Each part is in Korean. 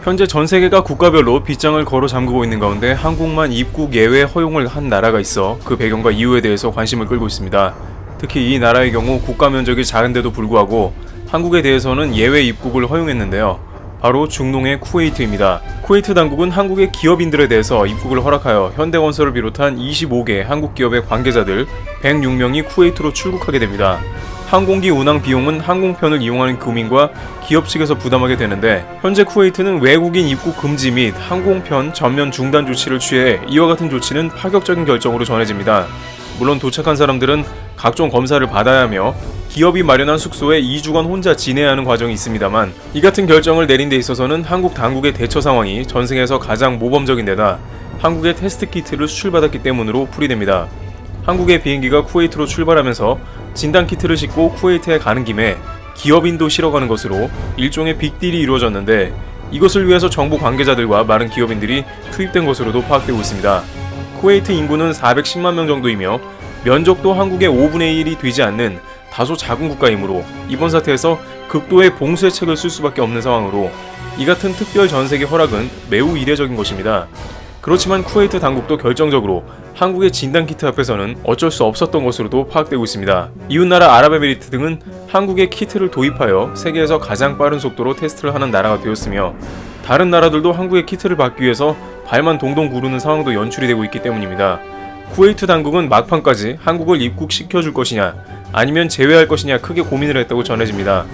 현재 전 세계가 국가별로 빗장을 걸어 잠그고 있는 가운데 한국만 입국 예외 허용을 한 나라가 있어 그 배경과 이유에 대해서 관심을 끌고 있습니다. 특히 이 나라의 경우 국가 면적이 작은데도 불구하고 한국에 대해서는 예외 입국을 허용했는데요. 바로 중동의 쿠웨이트입니다. 쿠웨이트 당국은 한국의 기업인들에 대해서 입국을 허락하여 현대건설을 비롯한 25개 한국 기업의 관계자들 106명이 쿠웨이트로 출국하게 됩니다. 항공기 운항 비용은 항공편을 이용하는 교민과 기업 측에서 부담하게 되는데, 현재 쿠웨이트는 외국인 입국 금지 및 항공편 전면 중단 조치를 취해 이와 같은 조치는 파격적인 결정으로 전해집니다. 물론 도착한 사람들은 각종 검사를 받아야 하며 기업이 마련한 숙소에 2주간 혼자 지내야 하는 과정이 있습니다만, 이 같은 결정을 내린 데 있어서는 한국 당국의 대처 상황이 전 세계에서 가장 모범적인 데다 한국의 테스트 키트를 수출받았기 때문으로 풀이됩니다. 한국의 비행기가 쿠웨이트로 출발하면서 진단 키트를 싣고 쿠웨이트에 가는 김에 기업인도 실어 가는 것으로 일종의 빅딜이 이루어졌는데, 이것을 위해서 정부 관계자들과 많은 기업인들이 투입된 것으로도 파악되고 있습니다. 쿠웨이트 인구는 410만 명 정도이며 면적도 한국의 5분의 1이 되지 않는 다소 작은 국가이므로 이번 사태에서 극도의 봉쇄책을 쓸 수밖에 없는 상황으로 이 같은 특별 전세계 허락은 매우 이례적인 것입니다. 그렇지만 쿠웨이트 당국도 결정적으로 한국의 진단키트 앞에서는 어쩔 수 없었던 것으로도 파악되고 있습니다. 이웃나라 아랍에미리트 등은 한국의 키트를 도입하여 세계에서 가장 빠른 속도로 테스트를 하는 나라가 되었으며, 다른 나라들도 한국의 키트를 받기 위해서 발만 동동 구르는 상황도 연출이 되고 있기 때문입니다. 쿠웨이트 당국은 막판까지 한국을 입국시켜줄 것이냐 아니면 제외할 것이냐 크게 고민을 했다고 전해집니다.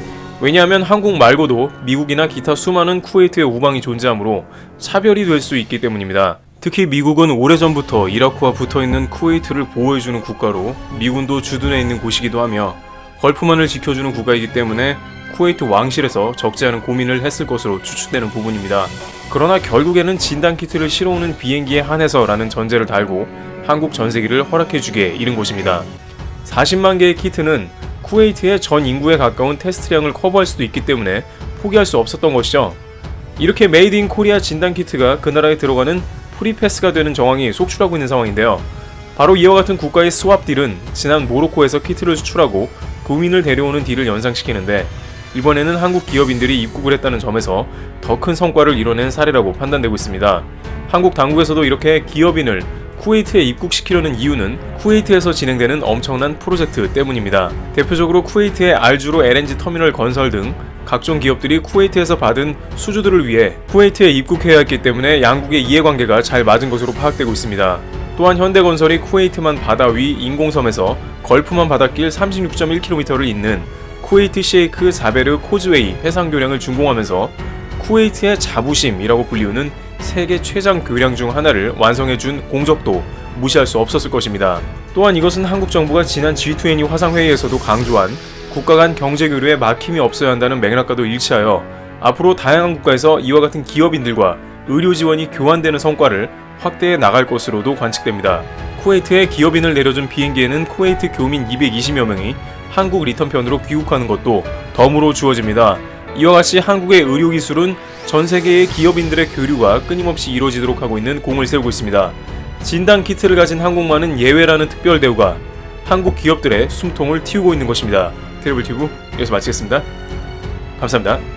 왜냐하면 한국 말고도 미국이나 기타 수많은 쿠웨이트의 우방이 존재하므로 차별이 될 수 있기 때문입니다. 특히 미국은 오래전부터 이라크와 붙어있는 쿠웨이트를 보호해주는 국가로 미군도 주둔해 있는 곳이기도 하며 걸프만을 지켜주는 국가이기 때문에 쿠웨이트 왕실에서 적지 않은 고민을 했을 것으로 추측되는 부분입니다. 그러나 결국에는 진단키트를 실어오는 비행기에 한해서라는 전제를 달고 한국 전세기를 허락해주기에 이른 것입니다. 40만 개의 키트는 쿠웨이트의 전 인구에 가까운 테스트량을 커버할 수도 있기 때문에 포기할 수 없었던 것이죠. 이렇게 메이드 인 코리아 진단키트가 그 나라에 들어가는 프리패스가 되는 정황이 속출하고 있는 상황인데요. 바로 이와 같은 국가의 스왑 딜은 지난 모로코에서 키트를 수출하고 교민을 데려오는 딜을 연상시키는데, 이번에는 한국 기업인들이 입국을 했다는 점에서 더 큰 성과를 이뤄낸 사례라고 판단되고 있습니다. 한국 당국에서도 이렇게 기업인을 쿠웨이트에 입국시키려는 이유는 쿠웨이트에서 진행되는 엄청난 프로젝트 때문입니다. 대표적으로 쿠웨이트의 알주로 LNG 터미널 건설 등 각종 기업들이 쿠웨이트에서 받은 수주들을 위해 쿠웨이트에 입국해야 했기 때문에 양국의 이해관계가 잘 맞은 것으로 파악되고 있습니다. 또한 현대건설이 쿠웨이트만 바다 위 인공섬에서 걸프만 바닷길 36.1km를 잇는 쿠웨이트 셰이크 자베르 코즈웨이 해상교량을 준공하면서 쿠웨이트의 자부심이라고 불리우는 세계 최장 교량 중 하나를 완성해준 공적도 무시할 수 없었을 것입니다. 또한 이것은 한국 정부가 지난 G20 화상회의에서도 강조한 국가 간 경제교류에 막힘이 없어야 한다는 맥락과도 일치하여 앞으로 다양한 국가에서 이와 같은 기업인들과 의료 지원이 교환되는 성과를 확대해 나갈 것으로도 관측됩니다. 쿠웨이트에 기업인을 내려준 비행기에는 쿠웨이트 교민 220여 명이 한국 리턴편으로 귀국하는 것도 덤으로 주어집니다. 이와 같이 한국의 의료기술은 전 세계의 기업인들의 교류가 끊임없이 이루어지도록 하고 있는 공을 세우고 있습니다. 진단키트를 가진 한국만은 예외라는 특별 대우가 한국 기업들의 숨통을 틔우고 있는 것입니다. 트래블 튜브 여기서 마치겠습니다. 감사합니다.